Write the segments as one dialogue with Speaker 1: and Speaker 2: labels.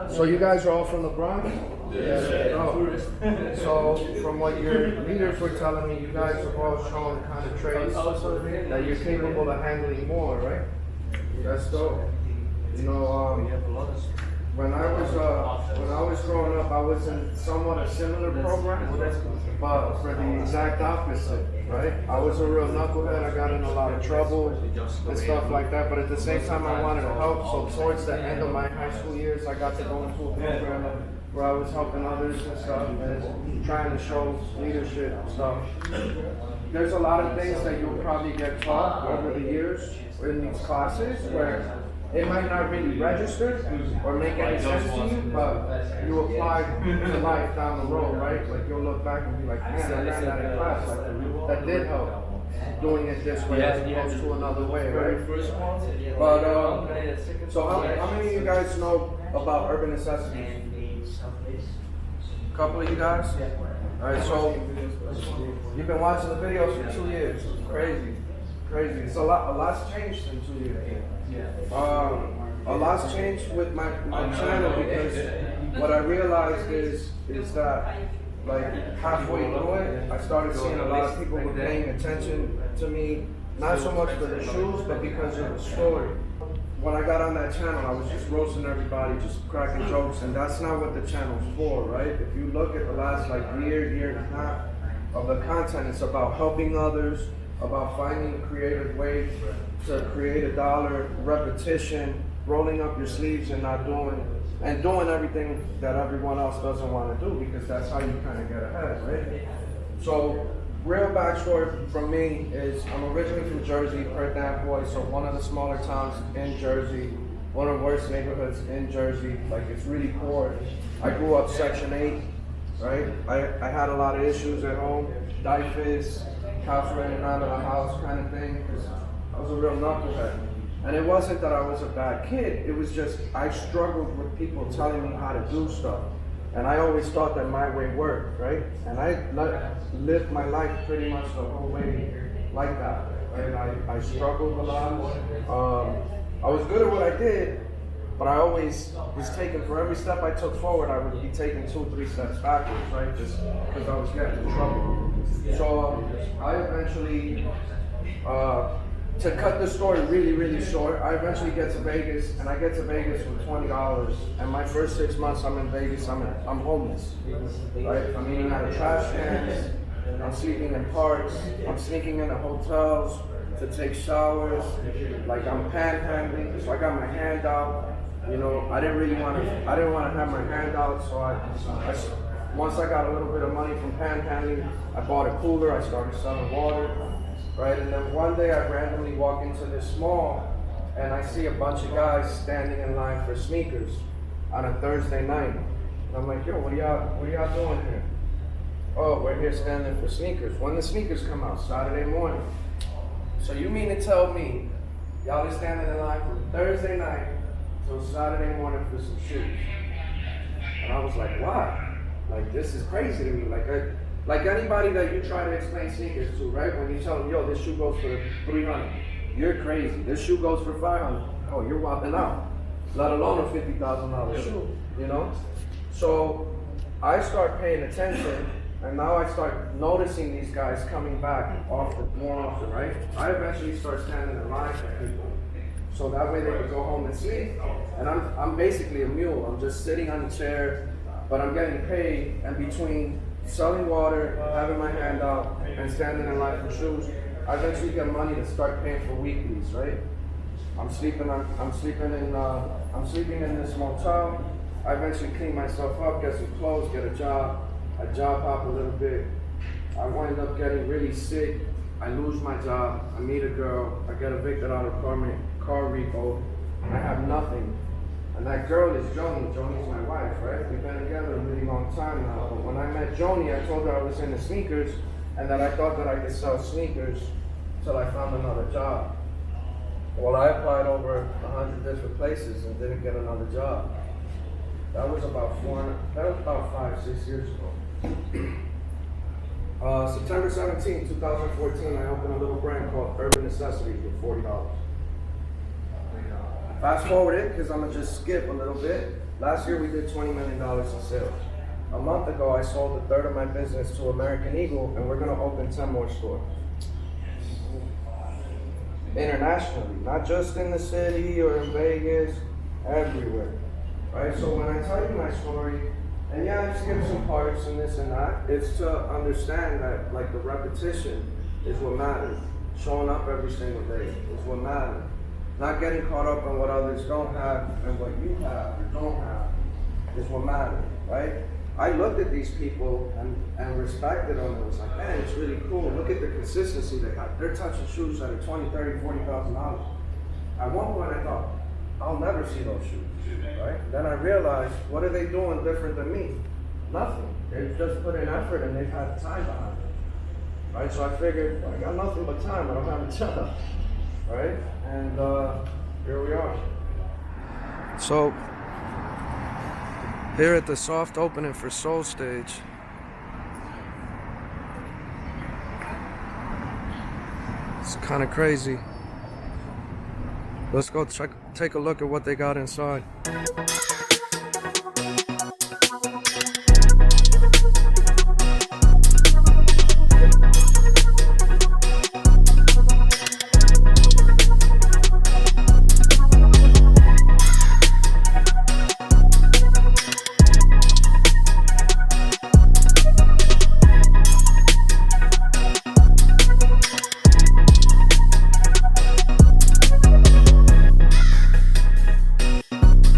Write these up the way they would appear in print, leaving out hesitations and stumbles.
Speaker 1: So you guys are all from the Bronx? Yeah. Oh. So from what your leaders were telling me, you guys have all shown kind of traits that you're capable of handling more, right? That's dope. You know, when I was growing up, I was in somewhat a similar program, but for the exact opposite, right? I was a real knucklehead. I got in a lot of trouble and stuff like that. But at the same time, I wanted to help. So towards the end of my high school years, I got to go into a program where I was helping others and stuff and trying to show leadership and stuff. There's a lot of things that you'll probably get taught over the years in these classes where it might not really register or make any sense to you, but you apply to life down the road, right? Like you'll look back and be like, man, I learned that in class. Like, that did help. Doing it this way as opposed to another way, right? But so how many of you guys know about urban necessities? A couple of you guys? All right, so you've been watching the videos for 2 years. Crazy. It's a lot's changed in 2 years. A lot's changed with my channel because what I realized is that like halfway through it, I started seeing a lot of people were paying attention to me, not so much for the shoes, but because of the story. When I got on that channel, I was just roasting everybody, just cracking jokes, and that's not what the channel's for, right? If you look at the last like year and a half of the content, it's about helping others, about finding a creative way to create a dollar, repetition, rolling up your sleeves and doing everything that everyone else doesn't want to do, because that's how you kind of get ahead, right? So, real backstory from me is I'm originally from Jersey, Perth Amboy, so one of the smaller towns in Jersey, one of the worst neighborhoods in Jersey. Like, it's really poor. I grew up Section 8, right? I had a lot of issues at home, diapers, couch running out of the house kind of thing, because I was a real knucklehead. And it wasn't that I was a bad kid, it was just I struggled with people telling me how to do stuff. And I always thought that my way worked, right? And I lived my life pretty much the whole way like that, right? I struggled a lot. I was good at what I did, but I always was taking, for every step I took forward, I would be taking 2 or 3 steps backwards, right? Just because I was getting in trouble. So I eventually, to cut the story really short, I eventually get to Vegas, and I get to Vegas with $20. And my first 6 months I'm in Vegas, I'm homeless, right? I'm eating out of trash cans, I'm sleeping in parks, I'm sneaking into hotels to take showers, like I'm panhandling, so I got my hand out. You know, I didn't want to have my hand out, so once I got a little bit of money from panhandling, I bought a cooler, I started selling water. Right, and then one day I randomly walk into this mall and I see a bunch of guys standing in line for sneakers on a Thursday night. And I'm like, yo, what are y'all doing here? Oh, we're here standing for sneakers. When the sneakers come out? Saturday morning. So you mean to tell me y'all are standing in line from Thursday night till Saturday morning for some shoes? And I was like, why? Like, this is crazy to me. Like anybody that you try to explain sneakers to, right? When you tell them, yo, this shoe goes for $300, you're crazy. This shoe goes for $500. Oh, you're wilding out. Let alone a $50,000 shoe, you know? So I start paying attention, and now I start noticing these guys coming back more often, right? I eventually start standing in line for people, so that way they can go home and sleep. And I'm basically a mule. I'm just sitting on a chair, but I'm getting paid, and between selling water, having my hand out, and standing in line for shoes, I eventually get money to start paying for weeklies, right? I'm sleeping in this motel. I eventually clean myself up, get some clothes, get a job. I job hop a little bit. I wind up getting really sick. I lose my job. I meet a girl. I get evicted out of car repo. I have nothing. And that girl is Joni. Joni's my wife, right? We've been together a really long time now. But when I met Joni, I told her I was into sneakers and that I thought that I could sell sneakers till I found another job. Well, I applied over 100 different places and didn't get another job. That was about 5-6 years ago. September 17, 2014, I opened a little brand called Urban Necessities with $40. Fast forward it, because I'm gonna just skip a little bit. Last year we did $20 million in sales. A month ago I sold a third of my business to American Eagle, and we're gonna open 10 more stores. Internationally, not just in the city or in Vegas, everywhere. Right? So when I tell you my story, and yeah, I skip some parts and this and that, it's to understand that like the repetition is what matters. Showing up every single day is what matters. Not getting caught up on what others don't have and what you have or don't have is what matters, right? I looked at these people and respected them and was like, man, it's really cool. Look at the consistency they got. They're touching shoes that are $20, $30, $40,000. At one point I thought, I'll never see those shoes, right? Then I realized, what are they doing different than me? Nothing. They've just put in effort and they've had time behind it, right? So I figured, well, I got nothing but time. I don't have a job, right? And here we are. So here at the soft opening for Soul Stage. It's kind of crazy. Let's go take a look at what they got inside.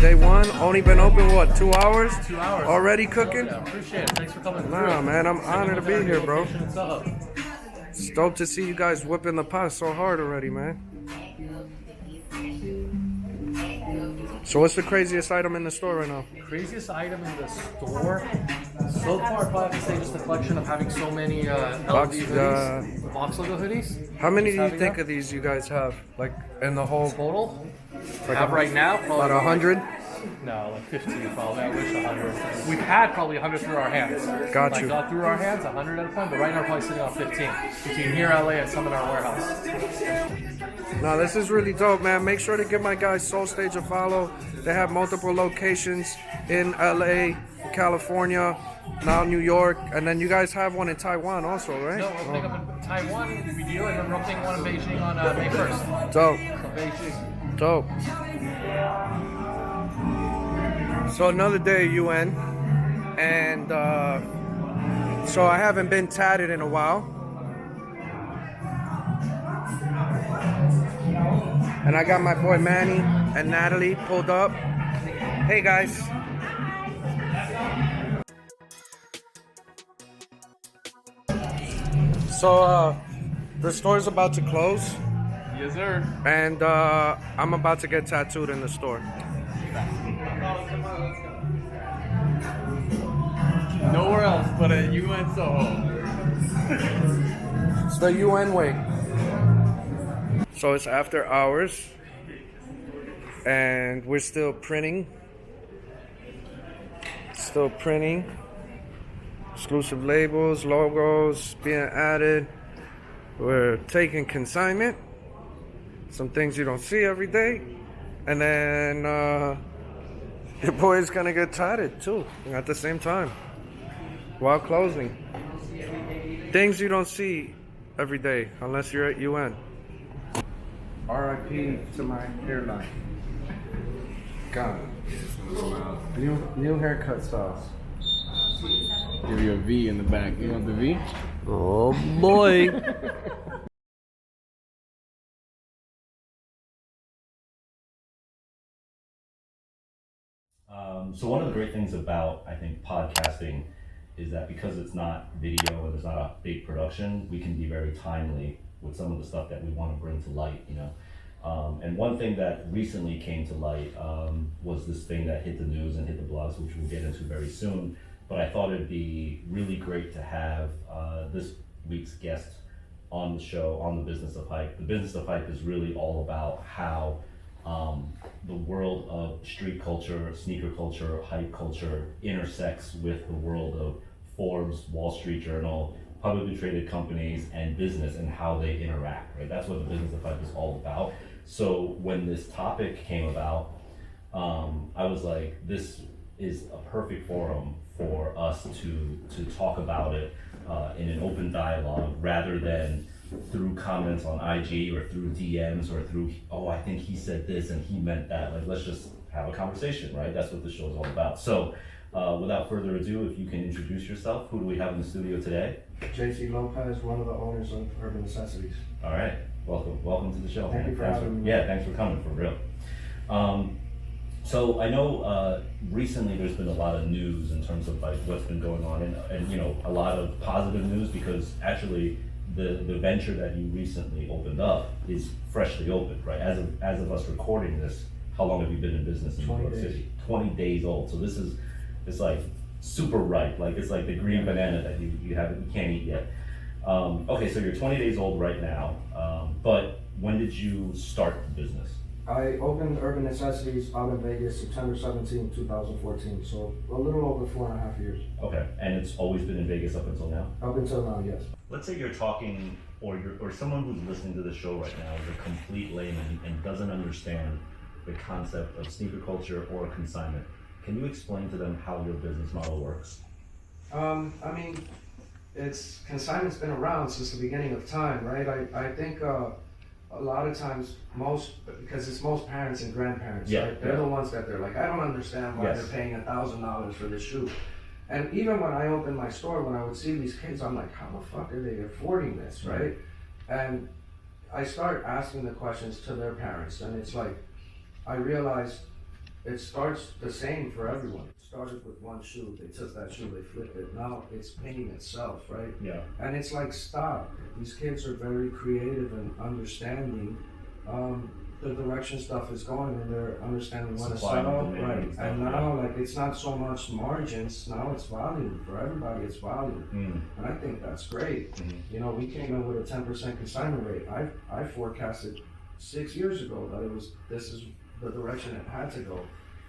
Speaker 1: Day one, only been open what, 2 hours?
Speaker 2: 2 hours.
Speaker 1: Already cooking?
Speaker 2: Yeah, appreciate it. Thanks for coming.
Speaker 1: Nah, man, I'm honored to be here, bro. Stoked to see you guys whipping the pot so hard already, man. So what's the craziest item in the store right now?
Speaker 2: Craziest item in the store? So far, I'd probably have to say just the collection of having so many LV hoodies, box logo hoodies.
Speaker 1: How many do you think of these you guys have? Like in the whole
Speaker 2: Total?
Speaker 1: like
Speaker 2: Have right now?
Speaker 1: about 100?
Speaker 2: No, like 15 probably. I wish 100. We've had probably 100 through our hands.
Speaker 1: Got you.
Speaker 2: Got through our hands 100 at a time, but right now we're probably sitting on 15. Between here, LA, and some in our warehouse.
Speaker 1: No, this is really dope, man. Make sure to give my guys Soul Stage a follow. They have multiple locations in LA, California, now New York, and then you guys have one in Taiwan also, right?
Speaker 2: No, we're opening up in Taiwan, we do, and then we're opening one in Beijing on May 1st.
Speaker 1: Dope.
Speaker 2: So Beijing.
Speaker 1: Dope. So another day at UN, and so I haven't been tatted in a while. And I got my boy Manny and Natalie pulled up. Hey guys. So the store's about to close.
Speaker 2: Yes, sir.
Speaker 1: And I'm about to get tattooed in the store.
Speaker 2: Nowhere else but at UN Soho.
Speaker 1: It's the UN way. So it's after hours, and we're still printing. Still printing. Exclusive labels, logos being added. We're taking consignment. Some things you don't see every day. And then your boy's gonna get tatted too at the same time while closing. Things you don't see every day unless you're at UN. RIP to my hairline. God. New haircut styles.
Speaker 3: Give you a V in the back. You want the V?
Speaker 1: Oh boy.
Speaker 4: So one of the great things about, I think, podcasting is that because it's not video and it's not a big production, we can be very timely with some of the stuff that we want to bring to light, you know. And one thing that recently came to light was this thing that hit the news and hit the blogs, which we'll get into very soon. But I thought it'd be really great to have this week's guest on the show, on the Business of Hype. The Business of Hype is really all about how the world of street culture, sneaker culture, hype culture intersects with the world of Forbes, Wall Street Journal, publicly traded companies, and business, and how they interact, right? That's what the Business of Hype is all about. So when this topic came about, I was like, this is a perfect forum for us to talk about it in an open dialogue rather than through comments on IG or through DMs or through, oh, I think he said this and he meant that. Like, let's just have a conversation, right? That's what the show is all about. So without further ado, if you can introduce yourself, who do we have in the studio today?
Speaker 5: JC Lopez, one of the owners of Urban Necessities.
Speaker 4: All right, welcome to the show.
Speaker 5: Thank you for having me.
Speaker 4: Yeah, thanks for coming, for real. So I know recently there's been a lot of news in terms of like what's been going on, and you know, a lot of positive news because actually the venture that you recently opened up is freshly opened, right? As of us recording this, how long have you been in business in New York City? 20 days old. So this is, it's like super ripe, like it's like the green banana that you can't eat yet. Okay, so you're 20 days old right now, but when did you start the business?
Speaker 5: I opened Urban Necessities out in Vegas September 17, 2014, so a little over 4.5 years.
Speaker 4: Okay, and it's always been in Vegas up until now?
Speaker 5: Up until now, yes.
Speaker 4: Let's say you're talking, or someone who's listening to the show right now is a complete layman and doesn't understand the concept of sneaker culture or consignment. Can you explain to them how your business model works?
Speaker 5: I mean, consignment's been around since the beginning of time, right? I think a lot of times because it's most parents and grandparents,
Speaker 4: Yeah,
Speaker 5: right? They're the ones that they're like, I don't understand why they're paying $1,000 for this shoe. And even when I opened my store, when I would see these kids, I'm like, how the fuck are they affording this, right? And I start asking the questions to their parents, and it's like, I realized it starts the same for everyone. It started with one shoe, they took that shoe, they flipped it, now it's painting itself, right?
Speaker 4: Yeah.
Speaker 5: And it's like, stop. These kids are very creative and understanding the direction stuff is going, and they're understanding what to set up, right? And now, like, it's not so much margins, now it's volume. For everybody, it's volume. And I think that's great. You know, we came in with a 10% consignment rate. I forecasted 6 years ago that this is the direction it had to go.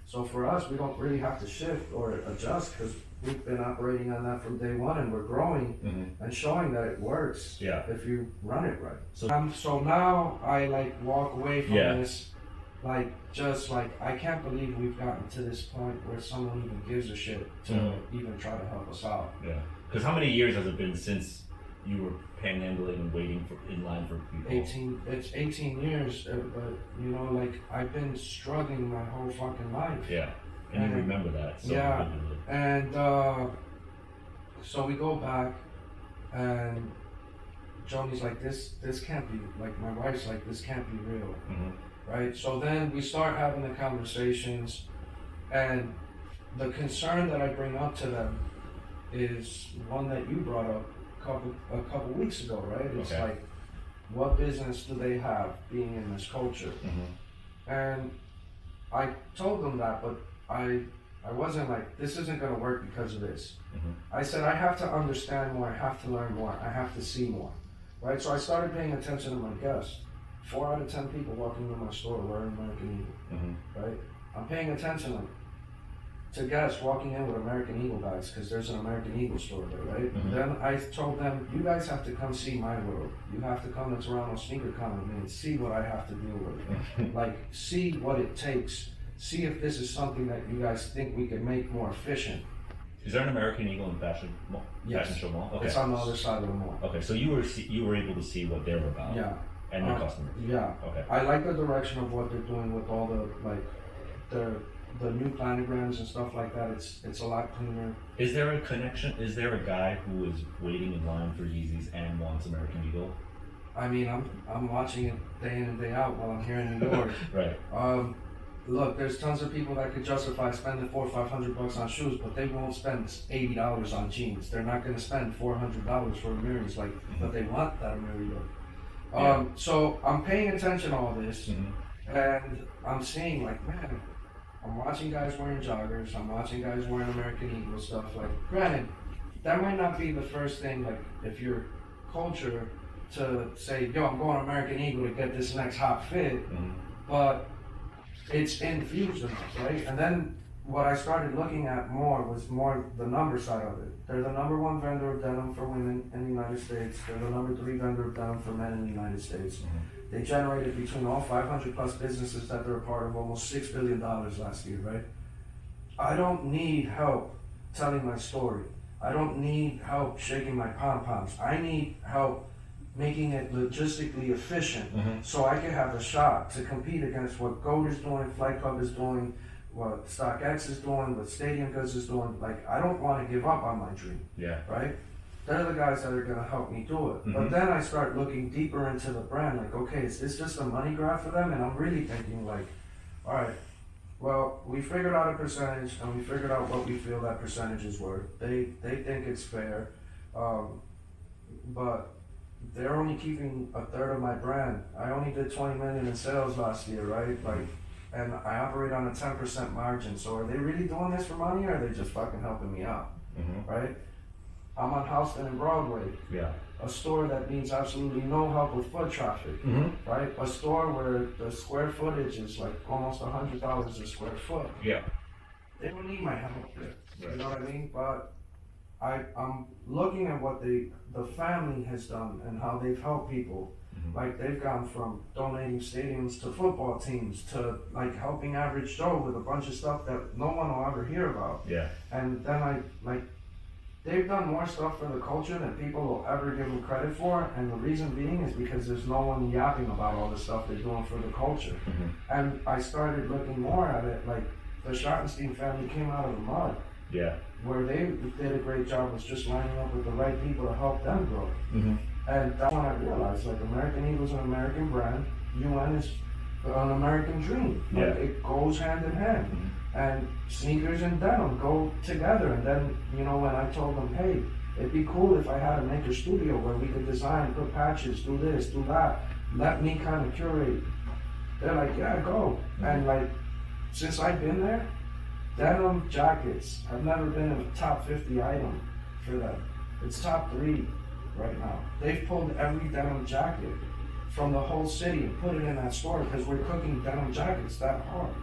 Speaker 5: So for us, we don't really have to shift or adjust because we've been operating on that from day one, and we're growing and showing that it works if you run it right. So now I like walk away from this, like just like I can't believe we've gotten to this point where someone even gives a shit to even try to help us out.
Speaker 4: Yeah. Because how many years has it been since you were panhandling and waiting in line for people?
Speaker 5: It's 18 years, but you know, like I've been struggling my whole fucking life.
Speaker 4: Yeah, and you remember that. So
Speaker 5: yeah, and so we go back, and Joni's like, this can't be, like my wife's like, this can't be real, right? So then we start having the conversations, and the concern that I bring up to them is one that you brought up a couple weeks ago, right? It's like, what business do they have being in this culture? And I told them that, but I wasn't like, this isn't gonna work because of this. I said, I have to understand more, I have to learn more, I have to see more, right? So I started paying attention to my guests. 4 out of 10 people walking into my store wearing American Eagle, right? I'm paying attention to guests walking in with American Eagle bags because there's an American Eagle store there, right? Then I told them, you guys have to come see my world. You have to come to Toronto Sneaker Con with me and see what I have to deal with. Like, see what it takes. See if this is something that you guys think we can make more efficient.
Speaker 4: Is there an American Eagle in Fashion Show Mall? Okay.
Speaker 5: It's on the other side of the mall.
Speaker 4: Okay, so you were able to see what they're about.
Speaker 5: Yeah.
Speaker 4: And your customers.
Speaker 5: Yeah.
Speaker 4: Okay.
Speaker 5: I like the direction of what they're doing with all the like the new planograms and stuff like that. It's a lot cleaner.
Speaker 4: Is there a connection? Is there a guy who is waiting in line for Yeezys and wants American Eagle?
Speaker 5: I mean, I'm watching it day in and day out while I'm here in New York.
Speaker 4: Right.
Speaker 5: Look, there's tons of people that could justify spending $400 or $500 on shoes, but they won't spend $80 on jeans. They're not going to spend $400 for Amiris, like, but they want that Amiri look. So I'm paying attention to all this, and I'm seeing like, man, I'm watching guys wearing joggers, I'm watching guys wearing American Eagle stuff. Like, granted, that might not be the first thing, like, if your culture to say, yo, I'm going American Eagle to get this next hot fit, but it's infused enough, right? And then what I started looking at more was more the number side of it. They're the number one vendor of denim for women in the United States. They're the number 3 vendor of denim for men in the United States. They generated between all 500 plus businesses that they're a part of almost $6 billion last year, right? I don't need help telling my story. I don't need help shaking my pom-poms. I need help making it logistically efficient so I can have a shot to compete against what Goat is doing, Flight Club is doing, what StockX is doing, what Stadium Goods is doing. Like, I don't want to give up on my dream, right? They're the guys that are going to help me do it. But then I start looking deeper into the brand, like, okay, is this just a money grab for them? And I'm really thinking like, all right, well, we figured out a percentage and we figured out what we feel that percentage is worth. They think it's fair, but they're only keeping a third of my brand. I only did 20 million in sales last year, right? Like, and I operate on a 10% margin. So are they really doing this for money, or are they just fucking helping me out, right? I'm on Houston and Broadway, a store that needs absolutely no help with foot traffic, right? A store where the square footage is like almost $100 a square foot. They don't need my help, you know what I mean? But I'm looking at what the family has done and how they've helped people. Like, they've gone from donating stadiums to football teams to like helping average Joe with a bunch of stuff that no one will ever hear about. And then they've done more stuff for the culture than people will ever give them credit for, and the reason being is because there's no one yapping about all the stuff they're doing for the culture. And I started looking more at it, like the Schottenstein family came out of the mud. Where they did a great job was just lining up with the right people to help them grow. And that's when I realized, like, American Eagle's an American brand, UN is an American dream. Like, it goes hand in hand. And sneakers and denim go together. And then, you know, when I told them, hey, it'd be cool if I had a maker studio where we could design, put patches, do this, do that, let me kind of curate. They're like, yeah, go. And like, since I've been there, denim jackets have never been a top 50 item for them. It's top 3 right now. They've pulled every denim jacket from the whole city and put it in that store because we're cooking denim jackets that hard.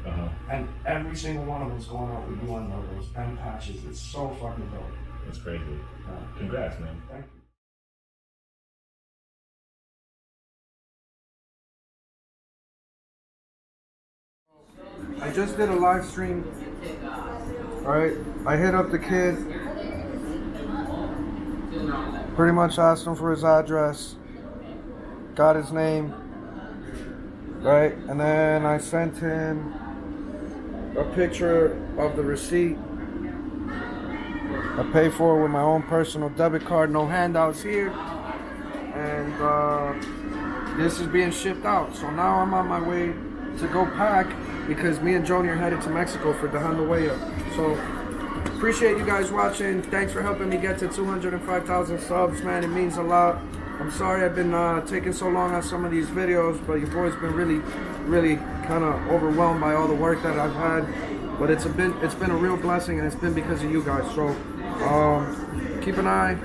Speaker 5: And every single one of them is going out with UN logos and patches. It's so fucking dope.
Speaker 4: It's crazy. Congrats, man.
Speaker 5: Thank you.
Speaker 1: I just did a live stream. Alright, I hit up the kid. Pretty much asked him for his address. Got his name. Right? And then I sent him a picture of the receipt. I pay for it with my own personal debit card, no handouts here. And this is being shipped out. So now I'm on my way to go pack because me and Joni are headed to Mexico for Dejando Huella. So appreciate you guys watching. Thanks for helping me get to 205,000 subs, man. It means a lot. I'm sorry I've been taking so long on some of these videos, but your boy's been really kind of overwhelmed by all the work that I've had. But it's been a real blessing, and it's been because of you guys. So keep an eye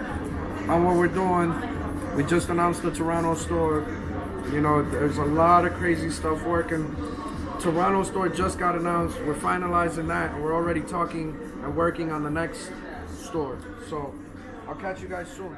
Speaker 1: on what we're doing. We just announced the Toronto store. You know, there's a lot of crazy stuff working. Toronto store just got announced. We're finalizing that, and we're already talking and working on the next store. So I'll catch you guys soon.